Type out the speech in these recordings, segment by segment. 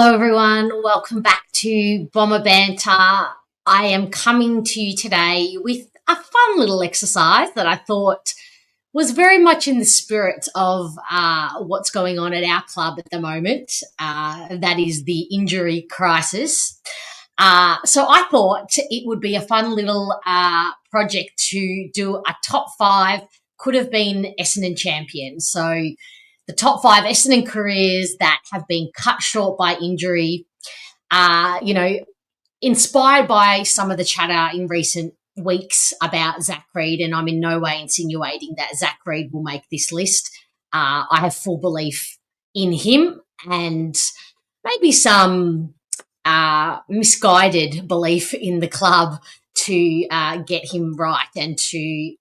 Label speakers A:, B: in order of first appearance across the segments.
A: Hello, everyone. Welcome back to Bomber Banter. I am coming to you today with a fun little exercise that I thought was very much in the spirit of what's going on at our club at the moment. That is the injury crisis. So I thought it would be a fun little project to do a top five, could have been Essendon champions. So the top five Essendon careers that have been cut short by injury, inspired by some of the chatter in recent weeks about Zach Reid, and I'm in no way insinuating that Zach Reid will make this list. I have full belief in him and maybe some misguided belief in the club to get him right and to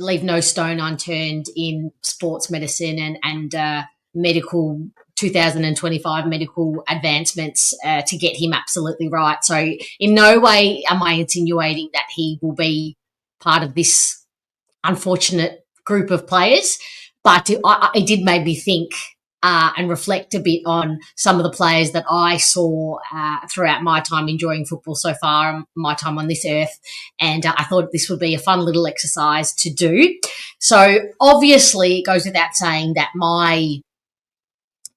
A: leave no stone unturned in sports medicine and medical 2025 medical advancements to get him absolutely right. So in no way am I insinuating that he will be part of this unfortunate group of players, but it did make me think and reflect a bit on some of the players that I saw throughout my time enjoying football so far, my time on this earth, and I thought this would be a fun little exercise to do. So obviously it goes without saying that my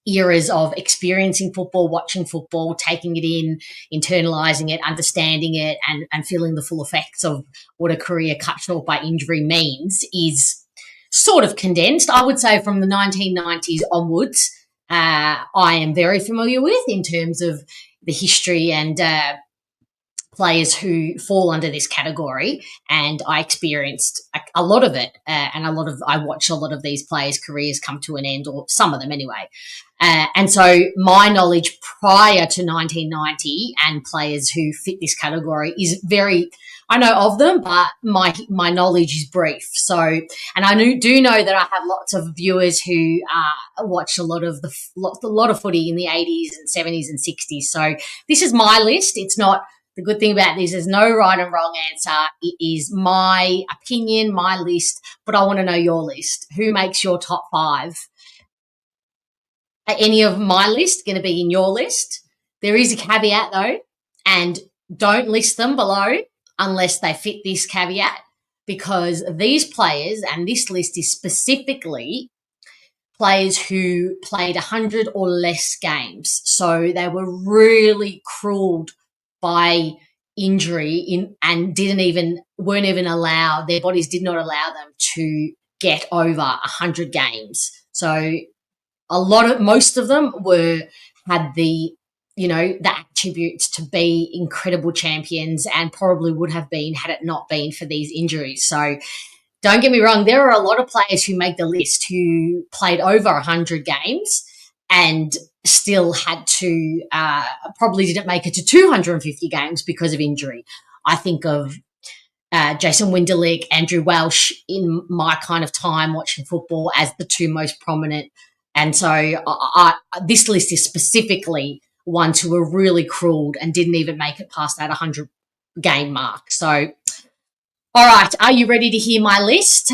A: eras of experiencing football, watching football, taking it in, internalising it, understanding it, and feeling the full effects of what a career cut short by injury means is sort of condensed. I would say from the 1990s onwards, I am very familiar with in terms of the history and players who fall under this category, and I experienced a lot of it, and I watched a lot of these players' careers come to an end, or some of them anyway. And so my knowledge prior to 1990 and players who fit this category is I know of them, but my knowledge is brief. So, and I do know that I have lots of viewers who watch a lot of footy in the 80s and 70s and 60s. So this is my list. It's not. The good thing about this is no right and wrong answer. It is my opinion, my list, but I want to know your list. Who makes your top five? Are any of my list going to be in your list? There is a caveat though, and don't list them below unless they fit this caveat, because these players, and this list is specifically players who played 100 or less games. So they were really cruelled by injury and weren't even allowed, their bodies did not allow them to get over 100 games. So most of them had the attributes to be incredible champions and probably would have been had it not been for these injuries. So don't get me wrong, there are a lot of players who make the list who played over 100 games and still had to probably didn't make it to 250 games because of injury. I think of Jason Winderlich, Andrew Welsh in my kind of time watching football as the two most prominent. And so this list is specifically ones who were really cruelled and didn't even make it past that 100-game mark. So, all right, are you ready to hear my list?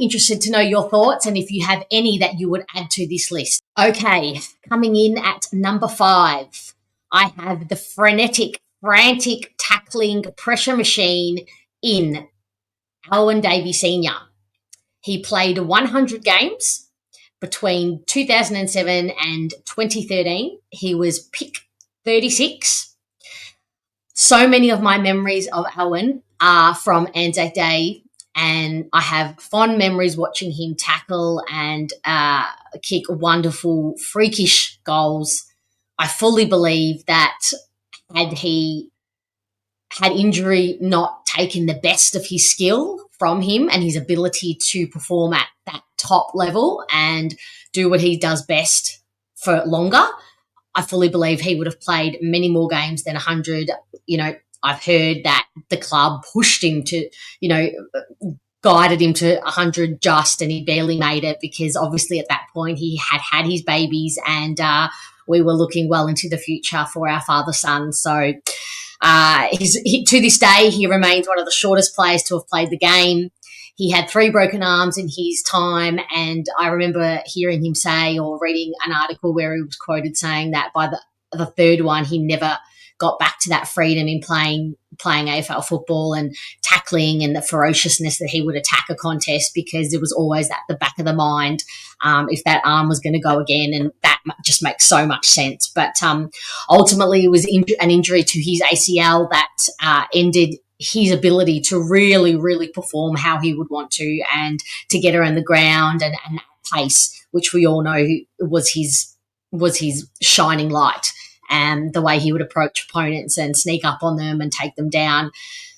A: Interested to know your thoughts and if you have any that you would add to this list. Okay, coming in at number 5, I have the frantic, tackling pressure machine in Owen Davy Sr. He played 100 games between 2007 and 2013. He was pick 36. So many of my memories of Owen are from Anzac Day, and I have fond memories watching him tackle and kick wonderful, freakish goals. I fully believe that had injury not taken the best of his skill from him and his ability to perform at that top level and do what he does best for longer, I fully believe he would have played many more games than 100. I've heard that the club pushed him to, guided him to 100 just, and he barely made it because obviously at that point he had his babies and we were looking well into the future for our father-son. So to this day, he remains one of the shortest players to have played the game. He had 3 broken arms in his time, and I remember hearing him say or reading an article where he was quoted saying that by the the third one, he never got back to that freedom in playing AFL football and tackling and the ferociousness that he would attack a contest, because there was always at the back of the mind if that arm was going to go again, and that just makes so much sense. But ultimately, it was an injury to his ACL that ended his ability to really, really perform how he would want to, and to get around the ground and that pace, which we all know was his shining light, and the way he would approach opponents and sneak up on them and take them down.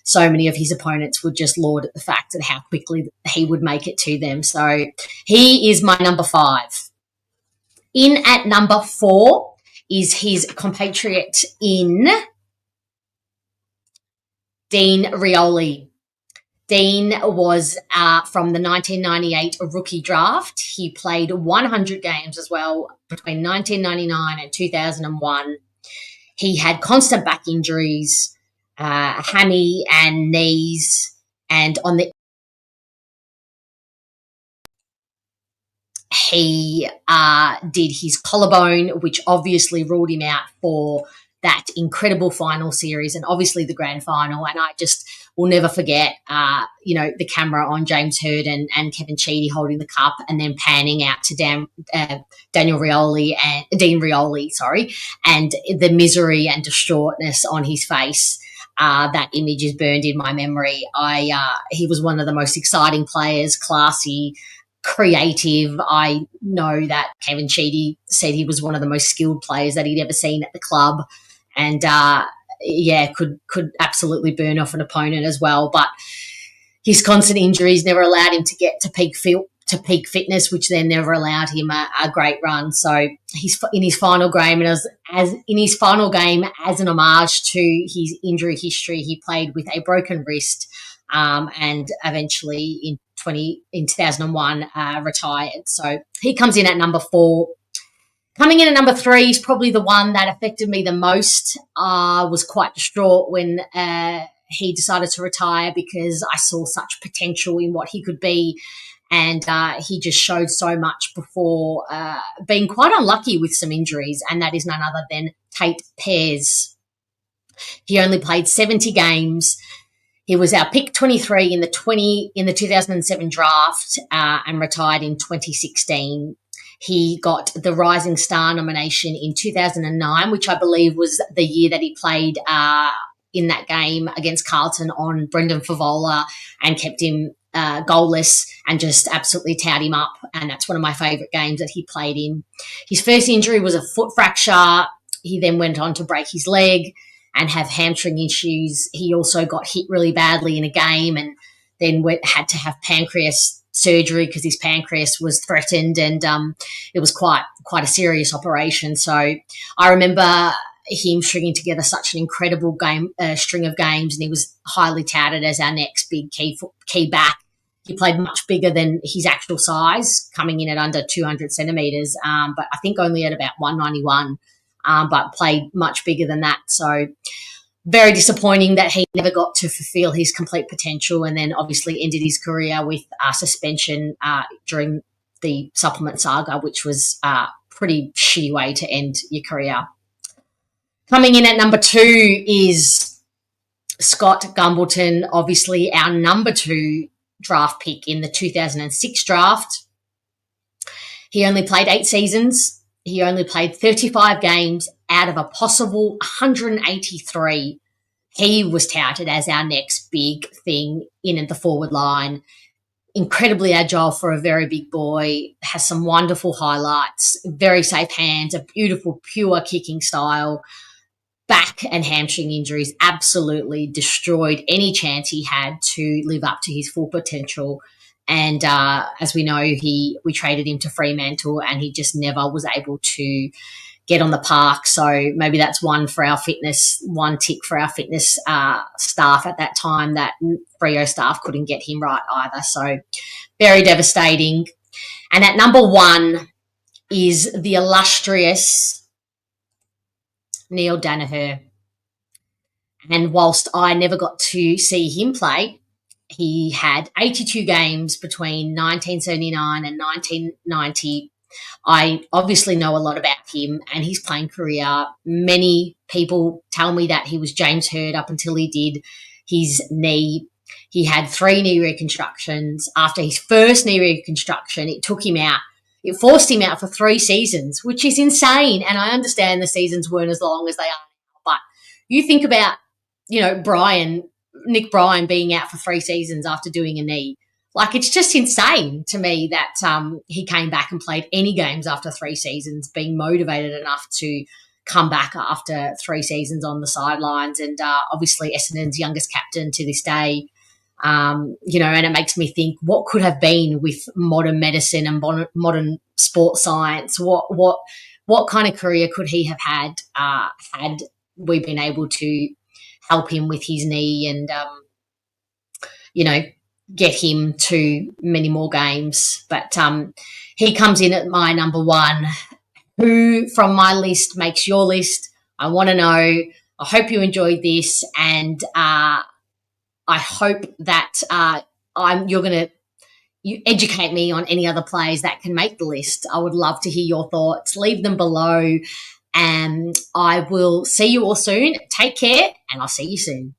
A: So many of his opponents would just lord at the fact of how quickly he would make it to them. So he is my number 5. In at number 4 is his compatriot in Dean Rioli. Dean was from the 1998 rookie draft. He played 100 games as well between 1999 and 2001. He had constant back injuries, hammy and knees, and he did his collarbone, which obviously ruled him out for that incredible final series and obviously the grand final. And I just will never forget, the camera on James Hird and Kevin Sheedy holding the cup, and then panning out to Dean Rioli, and the misery and distraughtness on his face. That image is burned in my memory. He was one of the most exciting players, classy, creative. I know that Kevin Sheedy said he was one of the most skilled players that he'd ever seen at the club, and could absolutely burn off an opponent as well. But his constant injuries never allowed him to get to peak fitness, which then never allowed him a great run. So he's in his final game, and as an homage to his injury history, he played with a broken wrist, and eventually in 2001 retired. So he comes in at number 4. Coming in at number 3 is probably the one that affected me the most. I was quite distraught when he decided to retire, because I saw such potential in what he could be, and he just showed so much before being quite unlucky with some injuries, and that is none other than Tate Perez. He only played 70 games. He was our pick 23 in the 2007 draft and retired in 2016. He got the Rising Star nomination in 2009, which I believe was the year that he played in that game against Carlton on Brendan Favola and kept him goalless and just absolutely towed him up. And that's one of my favourite games that he played in. His first injury was a foot fracture. He then went on to break his leg and have hamstring issues. He also got hit really badly in a game, and then had to have pancreas surgery because his pancreas was threatened, and it was quite a serious operation. So I remember him stringing together such an incredible string of games, and he was highly touted as our next big key back. He played much bigger than his actual size, coming in at under 200 centimetres, but I think only at about 191, but played much bigger than that. So very disappointing that he never got to fulfill his complete potential, and then obviously ended his career with suspension during the supplement saga, which was a pretty shitty way to end your career. Coming in at number 2 is Scott Gumbleton, obviously our number 2 draft pick in the 2006 draft. He only played 8 seasons. He only played 35 games out of a possible 183. He was touted as our next big thing in the forward line. Incredibly agile for a very big boy, has some wonderful highlights, very safe hands, a beautiful, pure kicking style. Back and hamstring injuries absolutely destroyed any chance he had to live up to his full potential. And as we know, we traded him to Fremantle, and he just never was able to get on the park. So maybe that's one tick for our fitness staff at that time, that Freo staff couldn't get him right either. So very devastating. And at number 1 is the illustrious Neil Danaher. And whilst I never got to see him play, he had 82 games between 1979 and 1990. I obviously know a lot about him and his playing career. Many people tell me that he was James Hird up until he did his knee. He had 3 knee reconstructions. After his first knee reconstruction, it took him out. It forced him out for 3 seasons, which is insane. And I understand the seasons weren't as long as they are now. But you think about, Nick Bryan being out for 3 seasons after doing a knee. Like, it's just insane to me that he came back and played any games after 3 seasons, being motivated enough to come back after 3 seasons on the sidelines. And obviously Essendon's youngest captain to this day. And it makes me think, what could have been with modern medicine and modern sports science? What kind of career could he have had we been able to help him with his knee and, get him to many more games. But he comes in at my number 1. Who from my list makes your list? I want to know. I hope you enjoyed this, and I hope that you educate me on any other players that can make the list. I would love to hear your thoughts. Leave them below, and I will see you all soon. Take care, and I'll see you soon.